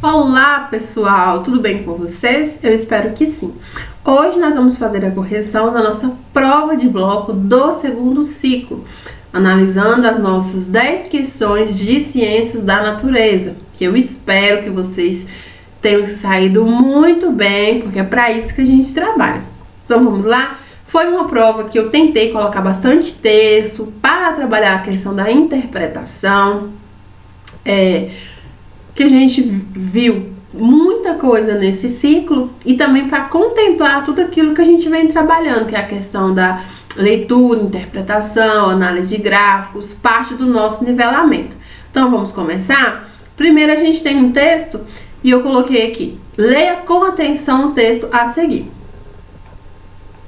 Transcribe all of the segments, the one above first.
Olá pessoal, tudo bem com vocês? Eu espero que sim. Hoje nós vamos fazer a correção da nossa prova de bloco do segundo ciclo, analisando as nossas 10 questões de ciências da natureza, que eu espero que vocês tenham saído muito bem, porque é para isso que a gente trabalha. Então vamos lá? Foi uma prova que eu tentei colocar bastante texto para trabalhar a questão da interpretação, que a gente viu muita coisa nesse ciclo e também para contemplar tudo aquilo que a gente vem trabalhando, que é a questão da leitura, interpretação, análise de gráficos, parte do nosso nivelamento. Então vamos começar? Primeiro a gente tem um texto e eu coloquei aqui: leia com atenção o texto a seguir.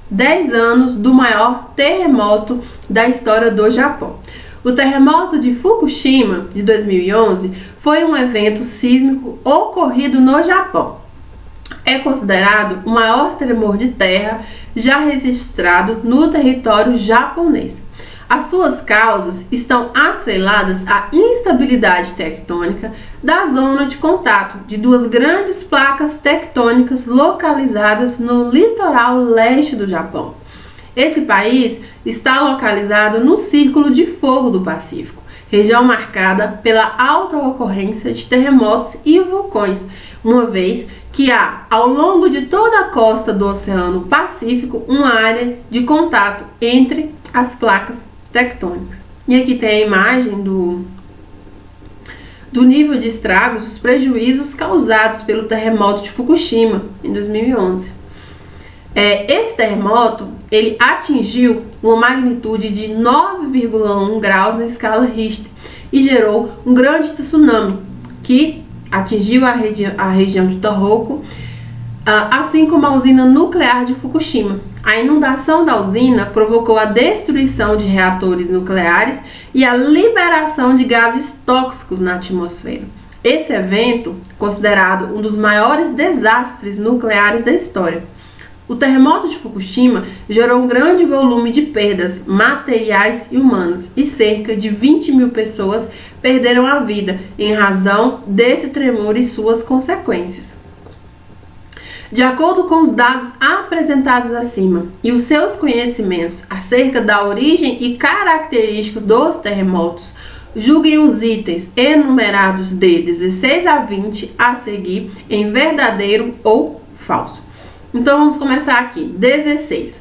10 anos do maior terremoto da história do Japão. O terremoto de Fukushima, de 2011, foi um evento sísmico ocorrido no Japão. É considerado o maior tremor de terra já registrado no território japonês. As suas causas estão atreladas à instabilidade tectônica da zona de contato de duas grandes placas tectônicas localizadas no litoral leste do Japão. Esse país está localizado no Círculo de Fogo do Pacífico, região marcada pela alta ocorrência de terremotos e vulcões, uma vez que há, ao longo de toda a costa do Oceano Pacífico, uma área de contato entre as placas tectônicas. E aqui tem a imagem do nível de estragos, os prejuízos causados pelo terremoto de Fukushima, em 2011. Esse terremoto, ele atingiu uma magnitude de 9,1 graus na escala Richter e gerou um grande tsunami que atingiu a região de Tohoku, assim como a usina nuclear de Fukushima. A inundação da usina provocou a destruição de reatores nucleares e a liberação de gases tóxicos na atmosfera. Esse evento, considerado um dos maiores desastres nucleares da história. O terremoto de Fukushima gerou um grande volume de perdas materiais e humanas, e cerca de 20 mil pessoas perderam a vida em razão desse tremor e suas consequências. De acordo com os dados apresentados acima e os seus conhecimentos acerca da origem e características dos terremotos, julguem os itens enumerados de 16 a 20 a seguir em verdadeiro ou falso. Então vamos começar aqui. 16.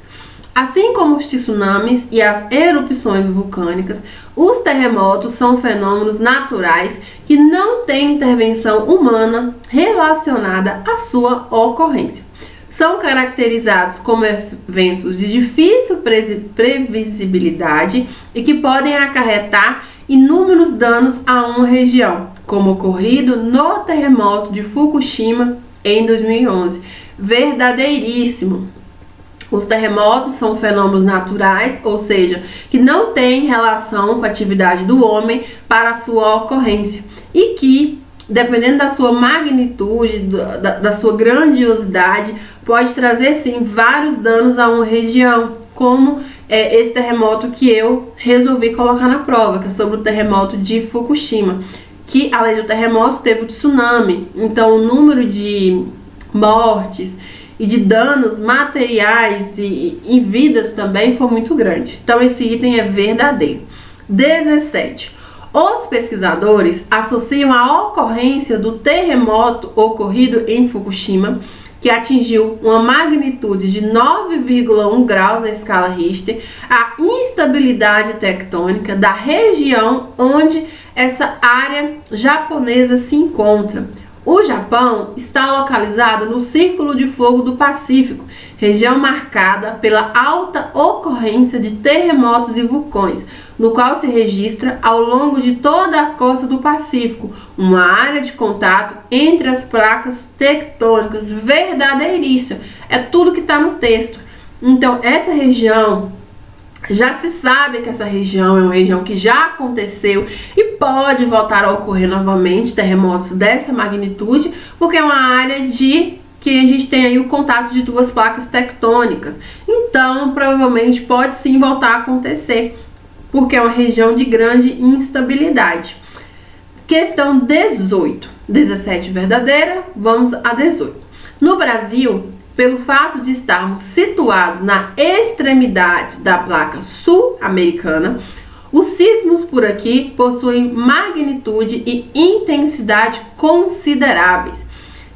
Assim como os tsunamis e as erupções vulcânicas, os terremotos são fenômenos naturais que não têm intervenção humana relacionada à sua ocorrência. São caracterizados como eventos de difícil previsibilidade e que podem acarretar inúmeros danos a uma região, como ocorrido no terremoto de Fukushima em 2011. Verdadeiríssimo. Os terremotos são fenômenos naturais, ou seja, que não têm relação com a atividade do homem para a sua ocorrência e que, dependendo da sua magnitude, da sua grandiosidade, pode trazer sim vários danos a uma região, como esse terremoto que eu resolvi colocar na prova, que é sobre o terremoto de Fukushima, que além do terremoto teve o tsunami. Então o número de mortes e de danos materiais e em vidas também foi muito grande. Então esse item é verdadeiro. 17. Os pesquisadores associam a ocorrência do terremoto ocorrido em Fukushima, que atingiu uma magnitude de 9,1 graus na escala Richter, à instabilidade tectônica da região onde essa área japonesa se encontra. O Japão está localizado no Círculo de Fogo do Pacífico, região marcada pela alta ocorrência de terremotos e vulcões, no qual se registra ao longo de toda a costa do Pacífico uma área de contato entre as placas tectônicas. Verdadeiríssimo. É tudo que está no texto. Então, essa região, já se sabe que essa região é uma região que já aconteceu e pode voltar a ocorrer novamente terremotos dessa magnitude, porque é uma área que a gente tem aí o contato de duas placas tectônicas. Então, provavelmente pode sim voltar a acontecer, porque é uma região de grande instabilidade. Questão 18. 17 verdadeira, vamos a 18. No Brasil, pelo fato de estarmos situados na extremidade da placa sul-americana, os sismos por aqui possuem magnitude e intensidade consideráveis.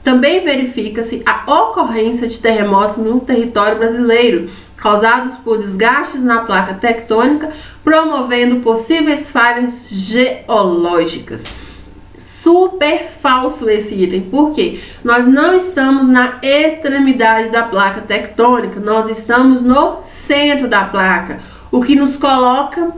Também verifica-se a ocorrência de terremotos no território brasileiro, causados por desgastes na placa tectônica, promovendo possíveis falhas geológicas. Super falso esse item, porque nós não estamos na extremidade da placa tectônica, nós estamos no centro da placa, o que nos coloca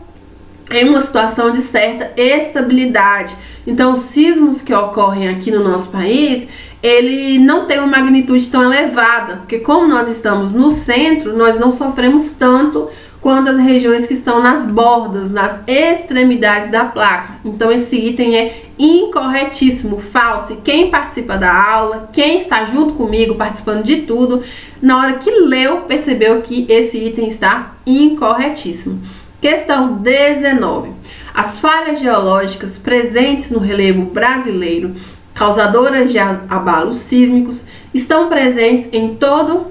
em uma situação de certa estabilidade. Então, os sismos que ocorrem aqui no nosso país, ele não tem uma magnitude tão elevada, porque como nós estamos no centro, nós não sofremos tanto quanto as regiões que estão nas bordas, nas extremidades da placa. Então esse item é incorretíssimo, falso. E quem participa da aula, quem está junto comigo participando de tudo, na hora que leu, percebeu que esse item está incorretíssimo. Questão 19. As falhas geológicas presentes no relevo brasileiro, causadoras de abalos sísmicos, estão presentes em todo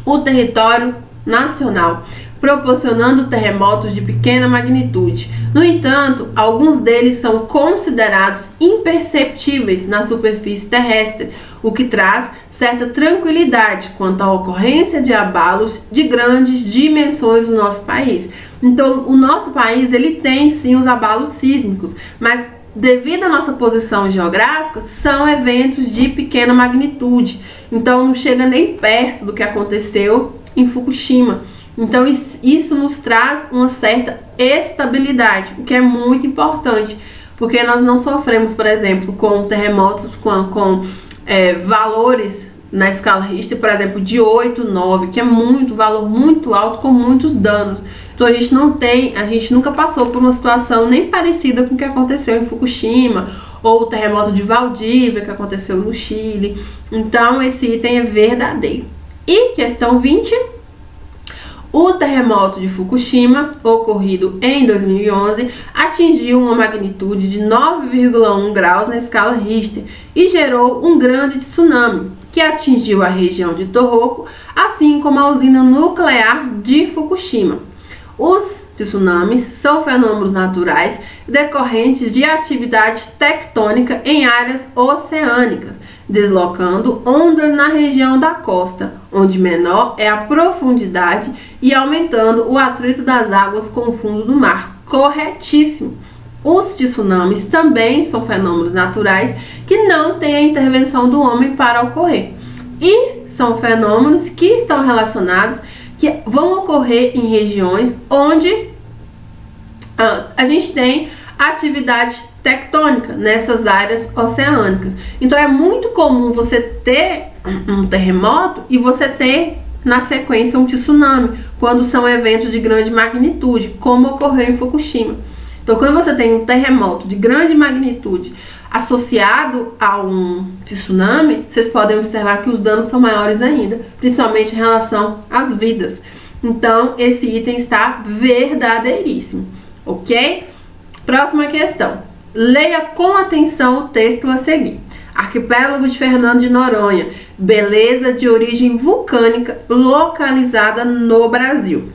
o território nacional, proporcionando terremotos de pequena magnitude. No entanto, alguns deles são considerados imperceptíveis na superfície terrestre, o que traz certa tranquilidade quanto à ocorrência de abalos de grandes dimensões no nosso país. Então, o nosso país ele tem sim os abalos sísmicos, mas devido à nossa posição geográfica, são eventos de pequena magnitude. Então, não chega nem perto do que aconteceu em Fukushima. Então isso nos traz uma certa estabilidade, o que é muito importante, porque nós não sofremos, por exemplo, com terremotos com valores na escala Richter, por exemplo, de 8, 9, que é valor muito alto, com muitos danos. Então a gente nunca passou por uma situação nem parecida com o que aconteceu em Fukushima, ou o terremoto de Valdívia, que aconteceu no Chile. Então esse item é verdadeiro. E questão 20, o terremoto de Fukushima, ocorrido em 2011, atingiu uma magnitude de 9,1 graus na escala Richter e gerou um grande tsunami, que atingiu a região de Tohoku, assim como a usina nuclear de Fukushima. Os tsunamis são fenômenos naturais decorrentes de atividade tectônica em áreas oceânicas, deslocando ondas na região da costa, onde menor é a profundidade, e aumentando o atrito das águas com o fundo do mar. Corretíssimo! Os tsunamis também são fenômenos naturais que não têm a intervenção do homem para ocorrer. E são fenômenos que estão relacionados, que vão ocorrer em regiões onde a gente tem atividade tectônica nessas áreas oceânicas. Então é muito comum você ter um terremoto e você ter na sequência um tsunami, quando são eventos de grande magnitude, como ocorreu em Fukushima. Então quando você tem um terremoto de grande magnitude associado a um tsunami, vocês podem observar que os danos são maiores ainda, principalmente em relação às vidas. Então esse item está verdadeiríssimo, ok? Próxima questão. Leia com atenção o texto a seguir. Arquipélago de Fernando de Noronha, beleza de origem vulcânica localizada no Brasil.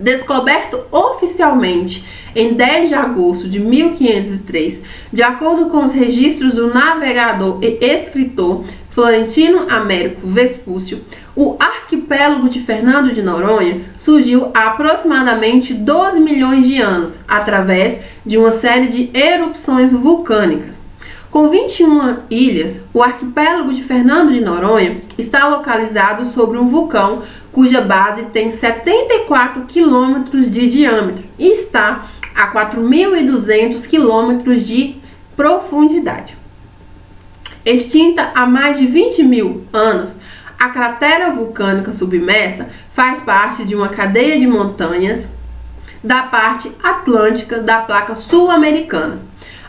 Descoberto oficialmente em 10 de agosto de 1503, de acordo com os registros do navegador e escritor Florentino Américo Vespúcio, o arquipélago de Fernando de Noronha surgiu há aproximadamente 12 milhões de anos, através de uma série de erupções vulcânicas. Com 21 ilhas, o arquipélago de Fernando de Noronha está localizado sobre um vulcão cuja base tem 74 quilômetros de diâmetro e está a 4.200 quilômetros de profundidade. Extinta há mais de 20 mil anos, a cratera vulcânica submersa faz parte de uma cadeia de montanhas da parte atlântica da placa sul-americana.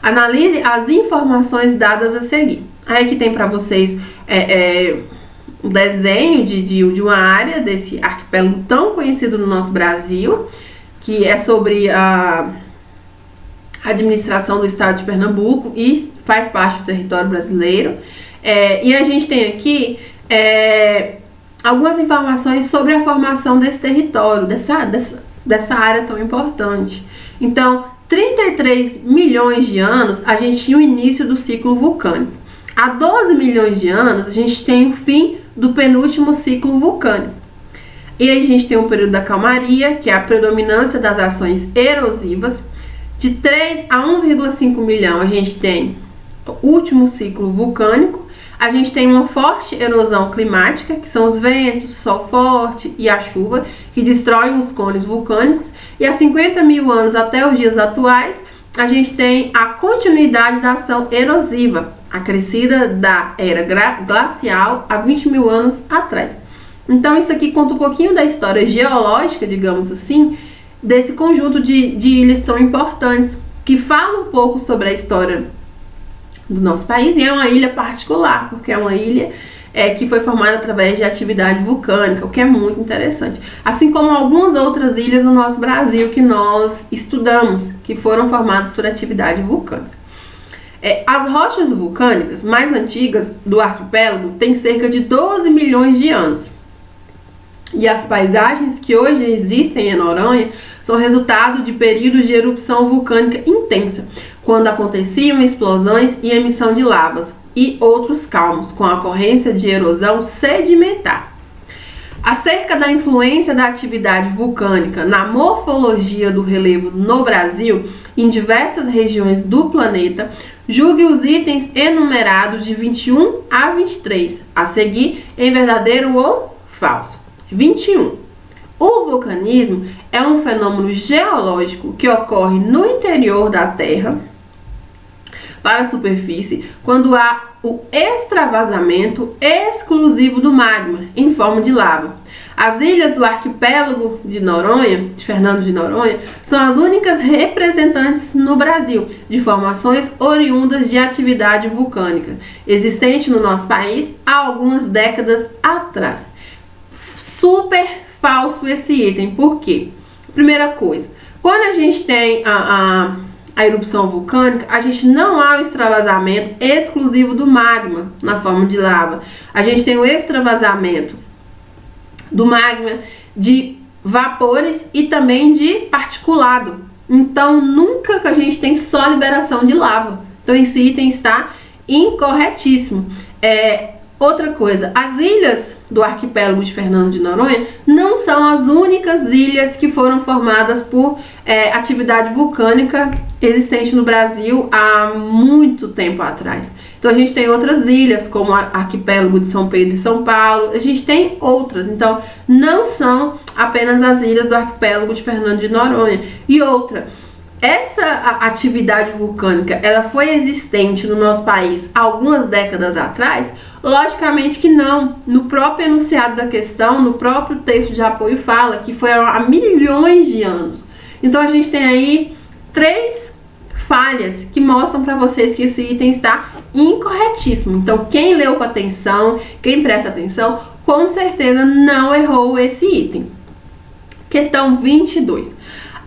Analise as informações dadas a seguir. Aí aqui tem para vocês um desenho de uma área desse arquipélago tão conhecido no nosso Brasil, que é sobre a administração do estado de Pernambuco e faz parte do território brasileiro. E a gente tem aqui algumas informações sobre a formação desse território, dessa área tão importante. Então, 33 milhões de anos, a gente tinha o início do ciclo vulcânico. Há 12 milhões de anos, a gente tem o fim do penúltimo ciclo vulcânico. E aí a gente tem o período da calmaria, que é a predominância das ações erosivas. De 3 a 1,5 milhão, a gente tem o último ciclo vulcânico. A gente tem uma forte erosão climática, que são os ventos, o sol forte e a chuva, que destroem os cones vulcânicos. E há 50 mil anos até os dias atuais, a gente tem a continuidade da ação erosiva, acrescida da era glacial há 20 mil anos atrás. Então isso aqui conta um pouquinho da história geológica, digamos assim, desse conjunto de ilhas tão importantes, que fala um pouco sobre a história do nosso país, e é uma ilha particular, porque é uma ilha que foi formada através de atividade vulcânica, o que é muito interessante. Assim como algumas outras ilhas no nosso Brasil que nós estudamos, que foram formadas por atividade vulcânica. As rochas vulcânicas mais antigas do arquipélago têm cerca de 12 milhões de anos. E as paisagens que hoje existem em Noronha são resultado de períodos de erupção vulcânica intensa, quando aconteciam explosões e emissão de lavas e outros calmos, com a ocorrência de erosão sedimentar. Acerca da influência da atividade vulcânica na morfologia do relevo no Brasil, em diversas regiões do planeta, julgue os itens enumerados de 21 a 23, a seguir em verdadeiro ou falso. 21. O vulcanismo é um fenômeno geológico que ocorre no interior da Terra para a superfície quando há o extravasamento exclusivo do magma em forma de lava. As ilhas do arquipélago de Noronha, de Fernando de Noronha, são as únicas representantes no Brasil de formações oriundas de atividade vulcânica, existente no nosso país há algumas décadas atrás. Super falso esse item, por quê? Primeira coisa, quando a gente tem a erupção vulcânica, a gente não há o extravasamento exclusivo do magma na forma de lava. A gente tem o extravasamento do magma de vapores e também de particulado. Então, nunca que a gente tem só liberação de lava. Então, esse item está incorretíssimo. Outra coisa, as ilhas do arquipélago de Fernando de Noronha não são as únicas ilhas que foram formadas por atividade vulcânica existente no Brasil há muito tempo atrás. Então a gente tem outras ilhas, como o arquipélago de São Pedro e São Paulo, a gente tem outras, então não são apenas as ilhas do arquipélago de Fernando de Noronha. E outra, essa atividade vulcânica, ela foi existente no nosso país há algumas décadas atrás? Logicamente que não. No próprio enunciado da questão, no próprio texto de apoio fala que foi há milhões de anos. Então a gente tem aí 3 falhas que mostram para vocês que esse item está incorretíssimo. Então quem leu com atenção, quem presta atenção, com certeza não errou esse item. Questão 22.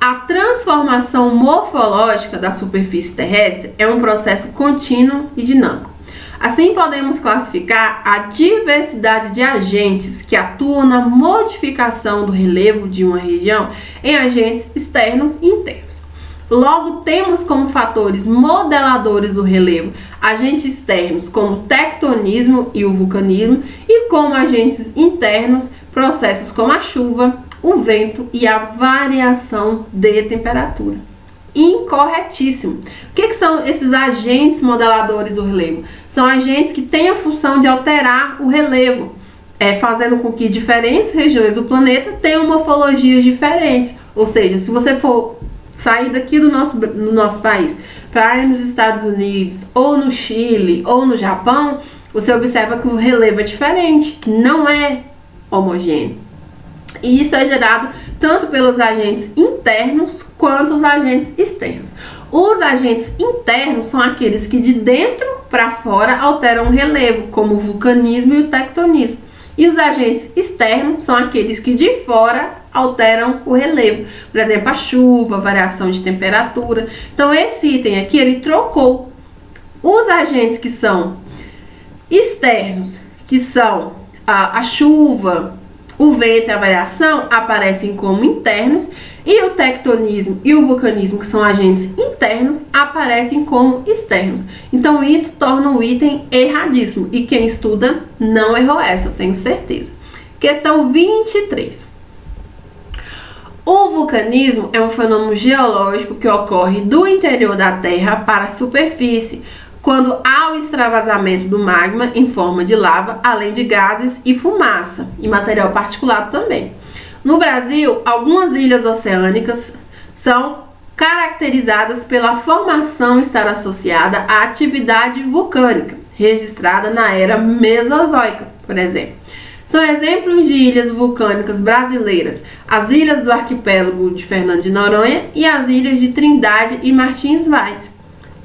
A transformação morfológica da superfície terrestre é um processo contínuo e dinâmico. Assim, podemos classificar a diversidade de agentes que atuam na modificação do relevo de uma região em agentes externos e internos. Logo, temos como fatores modeladores do relevo agentes externos como o tectonismo e o vulcanismo, e como agentes internos processos como a chuva, o vento e a variação de temperatura. Incorretíssimo. O que são esses agentes modeladores do relevo? São agentes que têm a função de alterar o relevo, fazendo com que diferentes regiões do planeta tenham morfologias diferentes. Ou seja, se você for sair daqui do nosso país para ir nos Estados Unidos, ou no Chile, ou no Japão, você observa que o relevo é diferente, não é homogêneo. E isso é gerado tanto pelos agentes internos quanto os agentes externos. Os agentes internos são aqueles que de dentro para fora alteram o relevo, como o vulcanismo e o tectonismo. E os agentes externos são aqueles que de fora alteram o relevo. Por exemplo, a chuva, a variação de temperatura. Então esse item aqui, ele trocou Os agentes que são externos, que são a chuva, o vento e a variação, aparecem como internos, e o tectonismo e o vulcanismo, que são agentes internos, aparecem como externos. Então isso torna o item erradíssimo, e quem estuda não errou essa, eu tenho certeza. Questão 23. O vulcanismo é um fenômeno geológico que ocorre do interior da Terra para a superfície, quando há o extravasamento do magma em forma de lava, além de gases e fumaça, e material particulado também. No Brasil, algumas ilhas oceânicas são caracterizadas pela formação estar associada à atividade vulcânica, registrada na era Mesozoica, por exemplo. São exemplos de ilhas vulcânicas brasileiras, as ilhas do arquipélago de Fernando de Noronha e as ilhas de Trindade e Martins Vaz.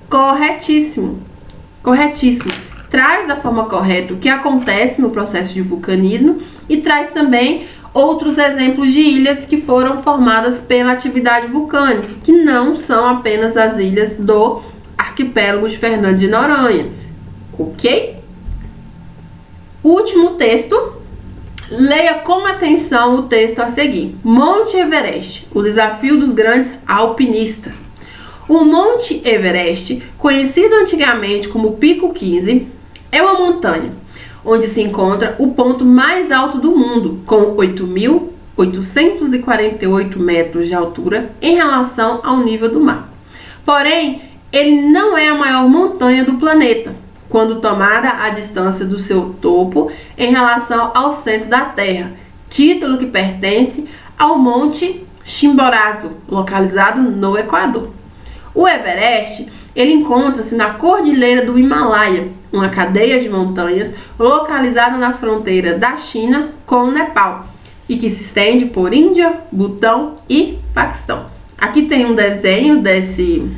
Corretíssimo, corretíssimo. Traz da forma correta o que acontece no processo de vulcanismo e traz também outros exemplos de ilhas que foram formadas pela atividade vulcânica, que não são apenas as ilhas do arquipélago de Fernando de Noronha, ok? Último texto. Leia com atenção o texto a seguir. Monte Everest, o desafio dos grandes alpinistas. O Monte Everest, conhecido antigamente como Pico 15, é uma montanha onde se encontra o ponto mais alto do mundo, com 8.848 metros de altura em relação ao nível do mar. Porém, ele não é a maior montanha do planeta, quando tomada a distância do seu topo em relação ao centro da Terra, título que pertence ao Monte Chimborazo, localizado no Equador. O Everest, ele encontra-se na Cordilheira do Himalaia, uma cadeia de montanhas localizada na fronteira da China com o Nepal, e que se estende por Índia, Butão e Paquistão. Aqui tem um desenho desse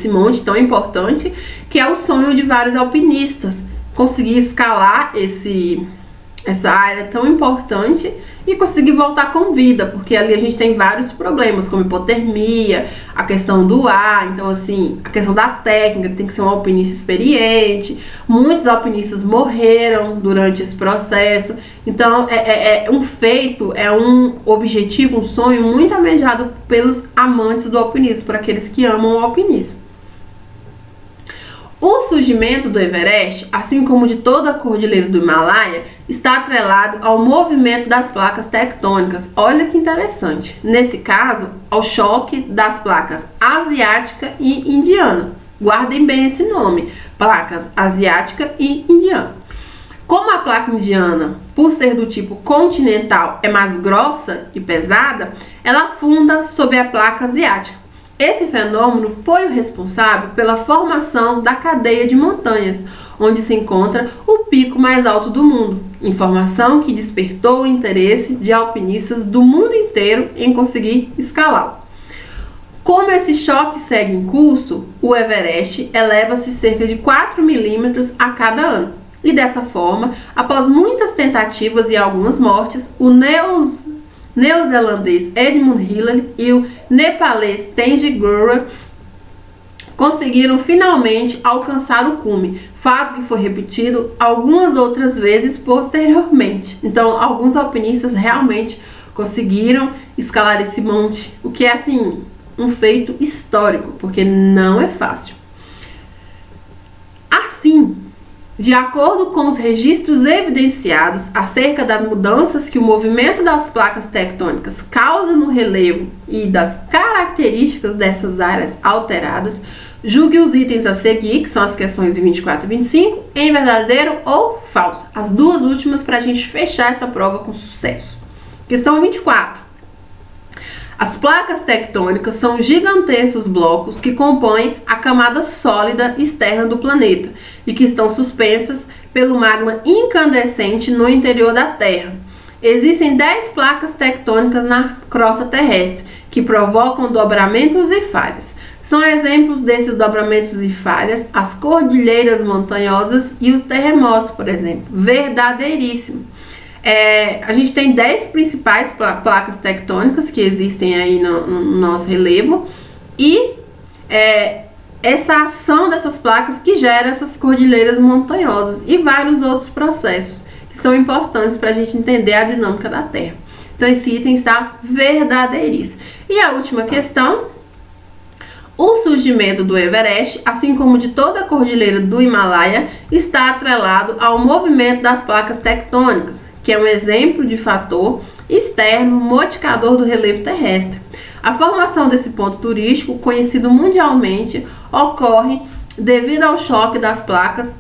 monte tão importante, que é o sonho de vários alpinistas, conseguir escalar essa área tão importante e conseguir voltar com vida, porque ali a gente tem vários problemas, como hipotermia, a questão do ar, então assim, a questão da técnica, tem que ser um alpinista experiente, muitos alpinistas morreram durante esse processo, então é um feito, é um objetivo, um sonho muito almejado pelos amantes do alpinismo, por aqueles que amam o alpinismo. O surgimento do Everest, assim como de toda a Cordilheira do Himalaia, está atrelado ao movimento das placas tectônicas. Olha que interessante. Nesse caso, ao choque das placas asiática e indiana. Guardem bem esse nome, placas asiática e indiana. Como a placa indiana, por ser do tipo continental, é mais grossa e pesada, ela afunda sob a placa asiática. Esse fenômeno foi o responsável pela formação da cadeia de montanhas, onde se encontra o pico mais alto do mundo, informação que despertou o interesse de alpinistas do mundo inteiro em conseguir escalá-lo. Como esse choque segue em curso, o Everest eleva-se cerca de 4 milímetros a cada ano. E dessa forma, após muitas tentativas e algumas mortes, o neozelandês Edmund Hillary e o nepalês Tenzing Norgay conseguiram finalmente alcançar o cume, fato que foi repetido algumas outras vezes posteriormente. Então, alguns alpinistas realmente conseguiram escalar esse monte, o que é assim um feito histórico, porque não é fácil. Assim, de acordo com os registros evidenciados acerca das mudanças que o movimento das placas tectônicas causa no relevo e das características dessas áreas alteradas, julgue os itens a seguir, que são as questões 24 e 25, em verdadeiro ou falso. As duas últimas para a gente fechar essa prova com sucesso. Questão 24. As placas tectônicas são gigantescos blocos que compõem a camada sólida externa do planeta e que estão suspensas pelo magma incandescente no interior da Terra. Existem 10 placas tectônicas na crosta terrestre que provocam dobramentos e falhas. São exemplos desses dobramentos e falhas as cordilheiras montanhosas e os terremotos, por exemplo. Verdadeiríssimo. A gente tem 10 principais placas tectônicas que existem aí no nosso relevo e essa ação dessas placas que gera essas cordilheiras montanhosas e vários outros processos que são importantes para a gente entender a dinâmica da Terra. Então esse item está verdadeiríssimo. E a última questão: o surgimento do Everest, assim como de toda a cordilheira do Himalaia, está atrelado ao movimento das placas tectônicas, que é um exemplo de fator externo modificador do relevo terrestre. A formação desse ponto turístico, conhecido mundialmente, ocorre devido ao choque das placas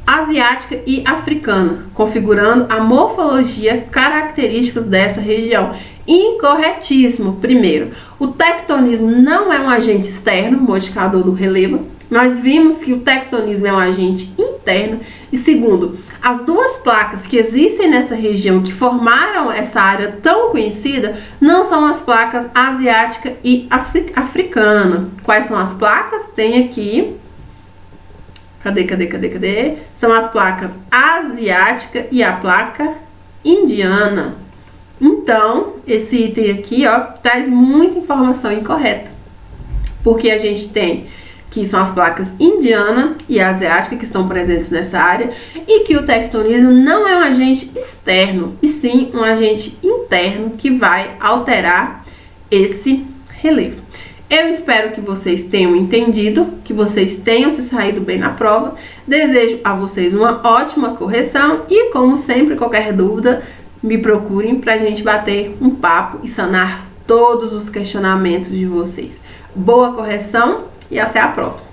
asiática e africana, configurando a morfologia características dessa região. Incorretíssimo. Primeiro, o tectonismo não é um agente externo modificador do relevo. Nós vimos que o tectonismo é um agente interno. E segundo, as duas placas que existem nessa região que formaram essa área tão conhecida não são as placas asiática e africana. Quais são as placas? Tem aqui. Cadê? São as placas asiática e a placa indiana. Então, esse item aqui, ó, traz muita informação incorreta. Porque a gente tem que são as placas indiana e asiática que estão presentes nessa área, e que o tectonismo não é um agente externo, e sim um agente interno que vai alterar esse relevo. Eu espero que vocês tenham entendido, que vocês tenham se saído bem na prova. Desejo a vocês uma ótima correção e, como sempre, qualquer dúvida, me procurem para a gente bater um papo e sanar todos os questionamentos de vocês. Boa correção e até a próxima!